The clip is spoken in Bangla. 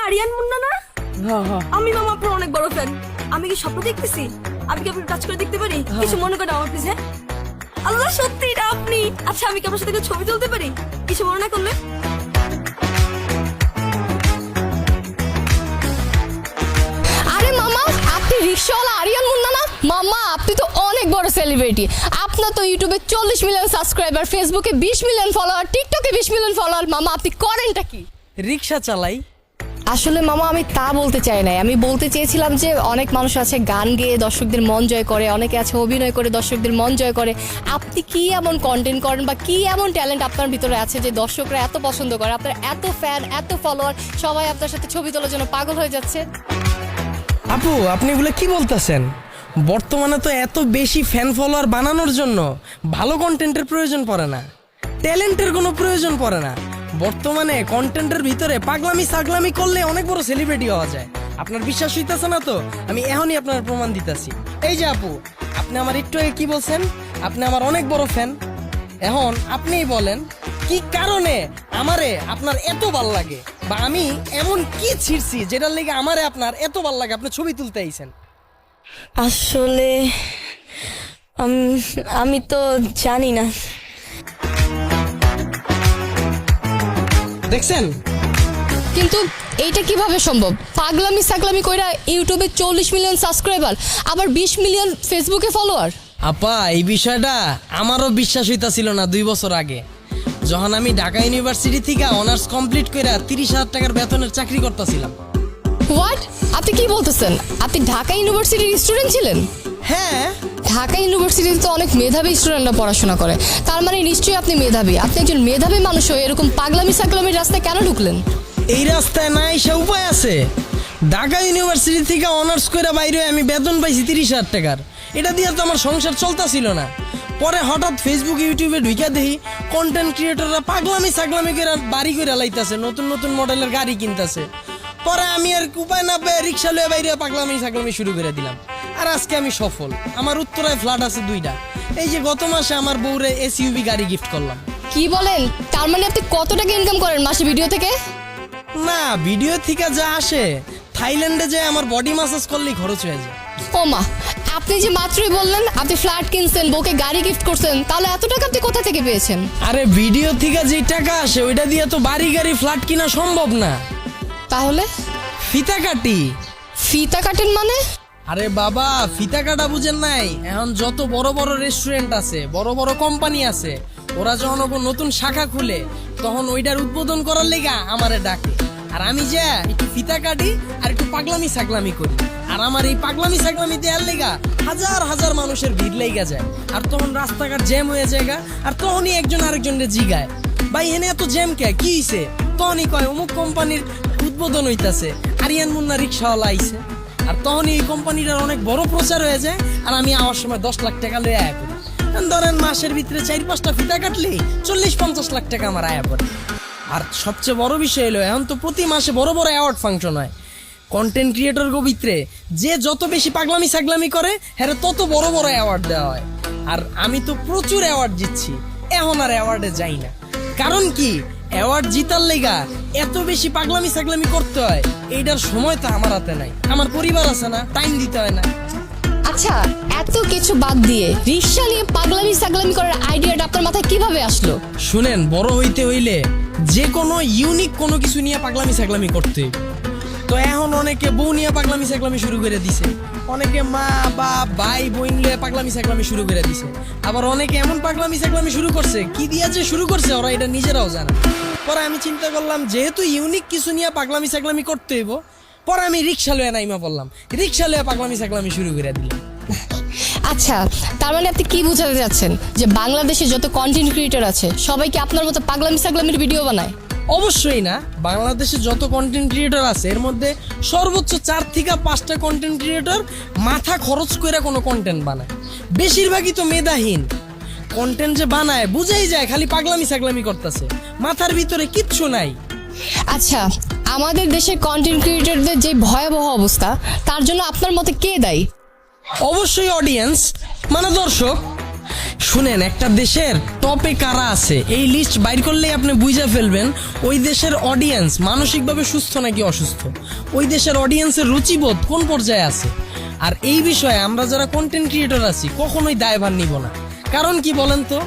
আরিয়ান মুন্না না? হ্যাঁ হ্যাঁ আমি মামা আপনার অনেক বড় ফ্যান। আমি কি স্বপ্ন দেখতেছি? আমি কি আপনাকে টাচ করে দেখতে পারি? কিছু মনে করেন আমার প্লিজ। হ্যাঁ আল্লাহ, সত্যি এটা আপনি? আচ্ছা আমি কি আপনার সাথে ছবি তুলতে পারি? কিছু মনে না করলে? আরে মামা, আপনি রিকশাওয়ালা আরিয়ান মুন্না না? মামা আপনি তো অনেক বড় সেলিব্রিটি। আপনার তো ইউটিউবে 40 মিলিয়ন সাবস্ক্রাইবার, ফেসবুকে 20 মিলিয়ন ফলোয়ার, টিকটকে 20 মিলিয়ন ফলোয়ার। মামা আপনি করেনটা কি? রিক্সা চালাই। আসলে মামা আমি তা বলতে চাই নাই, আমি বলতে চেয়েছিলাম যে অনেক মানুষ আছে গান গেয়ে দর্শকদের মন জয় করে, অনেকে আছে অভিনয় করে দর্শকদের মন জয় করে। আপনি কি এমন কন্টেন্ট করেন বা কি এমন ট্যালেন্ট আপনার ভিতরে আছে যে দর্শকরা এত পছন্দ করে, আপনার এত ফ্যান, এত ফলোয়ার, সবাই আপনার সাথে ছবি তোলার জন্য পাগল হয়ে যাচ্ছে? আপু আপনি এগুলো কি বলতেছেন? বর্তমানে তো এত বেশি ফ্যান ফলোয়ার বানানোর জন্য ভালো কন্টেন্টের প্রয়োজন পড়ে না, ট্যালেন্টের কোনো প্রয়োজন পড়ে না। বর্তমানে কন্টেন্টের ভিতরে পাগলামি সাগলামি করলে অনেক বড় সেলিব্রিটি হওয়া যায়। আপনার বিশ্বাস হইতেছে না তো আমি এখনই আপনার প্রমাণ দিতেছি। এই যে আপু, আপনি আমার একটু আগে কি বলছেন? আপনি আমার অনেক বড় ফ্যান। এখন আপনিই বলেন কি কারণে আমারে আপনার এত ভাল লাগে, বা আমি এমন কি ছিড়ছি যেটার লেগে আমারে আপনার এত ভাল লাগে আপনি ছবি তুলতে আইছেন? আসলে আমি তো জানি না। দেখছেন? কিন্তু এইটা কিভাবে সম্ভব? পাগলামি সাগলামি কইরা ইউটিউবে 40 মিলিয়ন সাবস্ক্রাইবার, আবার 20 মিলিয়ন ফেসবুকে ফলোয়ার। আপা এই বিষয়টা আমারও বিশ্বাস হইতাছিল না 2 বছর আগে, যখন আমি ঢাকা ইউনিভার্সিটি থেকে অনার্স কমপ্লিট করে 30,000 টাকার বেতনের চাকরি করতেছিলাম। হোয়াট? আপনি কি বলতেছেন? আপনি ঢাকা ইউনিভার্সিটির স্টুডেন্ট ছিলেন? হ্যাঁ, ঢাকা ইউনিভার্সিটিতে তো অনেক মেধাবী স্টুডেন্টরা পড়াশোনা করে, তার মানে নিশ্চয়ই আপনি মেধাবী। আপনি একজন মেধাবী মানুষ হয়ে এরকম পাগলামি সাগলামির রাস্তায় কেন ঢুকলেন? এই রাস্তায় না এসে উপায় আছে? ঢাকা ইউনিভার্সিটি থেকে অনার্স করে বাইরে আমি বেতন পাইছি 30,000 টাকার। এটা দিয়ে তো আমার সংসার চলতেছিল না। পরে হঠাৎ ফেসবুক ইউটিউবে ঢুইকা দেখি কন্টেন্ট ক্রিয়েটররা পাগলামি সাগলামি করে বাড়ি করে লাইতাছে, নতুন নতুন মডেলের গাড়ি কিনতেছে। পরে আমি আর উপায় না পেয়ে রিক্সা লয়ে বাইরে পাগলামি সাগলামি শুরু করে দিলাম। আর আজকে আমি সফল। আমার উত্তরায় ফ্ল্যাট আছে 2টা। এই যে গত মাসে আমার বউরে এসইউভি গাড়ি গিফট করলাম। কি বলেন? তার মানে আপনি কত টাকা ইনকাম করেন মাসে ভিডিও থেকে? না, ভিডিও থেকে যা আসে থাইল্যান্ডে যে আমার বডি ম্যাসাজ করলেই খরচ হয়ে যায়। ও মা, আপনি যে মাত্রই বললেন আপনি ফ্ল্যাট কিনছেন, বউকে গাড়ি গিফট করছেন, তাহলে এত টাকা আপনি কোথা থেকে পেয়েছেন? আরে ভিডিও থেকে যে টাকা আসে ওইটা দিয়ে তো বাড়ি গাড়ি ফ্ল্যাট কিনা সম্ভব না। তাহলে ফিতা কাটি। ফিতা কাটেন মানে? আরে বাবা, ফিতা কাটা বুঝেন নাই? এখন যত বড় বড় রেস্টুরেন্ট আছে, বড় বড় কোম্পানি আছে, ওরা যখন ওকে নতুন শাখা খুলে তখন ওইটার উদ্বোধন করার লেগা আমারে ডাকে। আর আমি যা একটু ফিতা কাটি আর একটু পাগলামি সাগলামি করি। আর আমার এই পাগলামি সাগলামি দেওয়ার লেগা হাজার হাজার মানুষের ভিড় লেগা যায়। আর তখন রাস্তাঘাট জ্যাম হয়ে যায়। আর তখনই একজন আরেকজনের জিগায়, ভাই এনে এত জ্যাম কে, কি হইছে? তখনই কয় অমুক কোম্পানির উদ্বোধন হইতাছে, আরিয়ান মুন্না রিক্সাওয়ালা আইছে। আর তখনই এই কোম্পানিটার অনেক বড় প্রচার হয়ে যায়। আর আমি আওয়ার সময় 10 লাখ টাকা লয়ে আয়া করি। ধরেন মাসের ভিতরে 4-5টা ফিতা কাটলে 40-50 লাখ টাকা আমার আয়া পড়ে। আর সবচেয়ে বড় বিষয় হলো এখন তো প্রতি মাসে বড় বড় অ্যাওয়ার্ড ফাংশন হয়। কন্টেন্ট ক্রিয়েটর ভিতরে যে যত বেশি পাগলামি সাগলামি করে হ্যাঁ তত বড় বড় অ্যাওয়ার্ড দেওয়া হয়। আর আমি তো প্রচুর অ্যাওয়ার্ড জিতছি, এখন আর অ্যাওয়ার্ডে যাই না। কারণ কি, অ্যাওয়ার্ড জিতার লেগা এত বেশি পাগলামি সাগলামি করতে হয়, এইটার সময় তো আমার হাতে নাই। আমার পরিবার আছে না, টাইম দিতে হয় না। আচ্ছা, এত কিছু বাদ দিয়ে রিক্সা নিয়ে পাগলামি সাগলামি করার আইডিয়াটা আপনার মাথায় কিভাবে আসলো? শুনেন, বড় হইতে হইলে যে কোনো ইউনিক কোনো কিছু নিয়ে পাগলামি সাগলামি করতে। তো এখন অনেকে বউ নিয়ে পাগলামি সাগলামি শুরু করে দিছে, অনেকে মা বা ভাই বোন নিয়ে পাগলামি সাগলামি শুরু করে দিছে। আবার অনেকে এমন পাগলামি সাগলামি শুরু করছে, কি দিয়া যে শুরু করছে ওরা এটা নিজেরাও জানে। পরে আমি চিন্তা করলাম যেহেতু ইউনিক কিছু নিয়ে পাগলামি সাগলামি করতে হইব, পরে আমি রিক্সা লয়ে নাইমা পড়লাম, রিক্সা লয়ে পাগলামি সাগলামি শুরু করে দিলাম। আচ্ছা, তার মানে আপনি কি বোঝাতে যাচ্ছেন যে বাংলাদেশে যত কন্টেন্ট ক্রিয়েটর আছে সবাই কি আপনার মতো পাগলামি সাগলামির ভিডিও বানায়? অবশ্যই না। বাংলাদেশে যত কন্টেন্ট ক্রিয়েটর আছে এর মধ্যে সর্বোচ্চ 4 থেকে 5টা কন্টেন্ট ক্রিয়েটর মাথা খরচ করে কোনো কন্টেন্ট বানায়। বেশিরভাগই তো মেধাহীন কন্টেন্ট যে বানায়, বুঝাই যায় খালি পাগলামি সাগলামি করতেছে, মাথার ভিতরে কিচ্ছু নাই। আচ্ছা, আমাদের দেশের কন্টেন্ট ক্রিয়েটরদের যে ভয়াবহ অবস্থা, তার জন্য আপনার মতে কে দায়ী? অবশ্যই অডিয়েন্স, মানে দর্শক। শুনেন, একটা দেশের টপে কারা আছে এই লিস্ট বাইর করলেই আপনি বুঝে ফেলবেন ওই দেশের অডিয়েন্স মানসিকভাবে সুস্থ নাকি অসুস্থ, ওই দেশের অডিয়েন্সের রুচিবোধ কোন পর্যায়ে আছে। আর এই বিষয়ে আমরা যারা কন্টেন্ট ক্রিয়েটর আছি কখনোই দায়ভার নিব না। কারণ কি বলেন তো,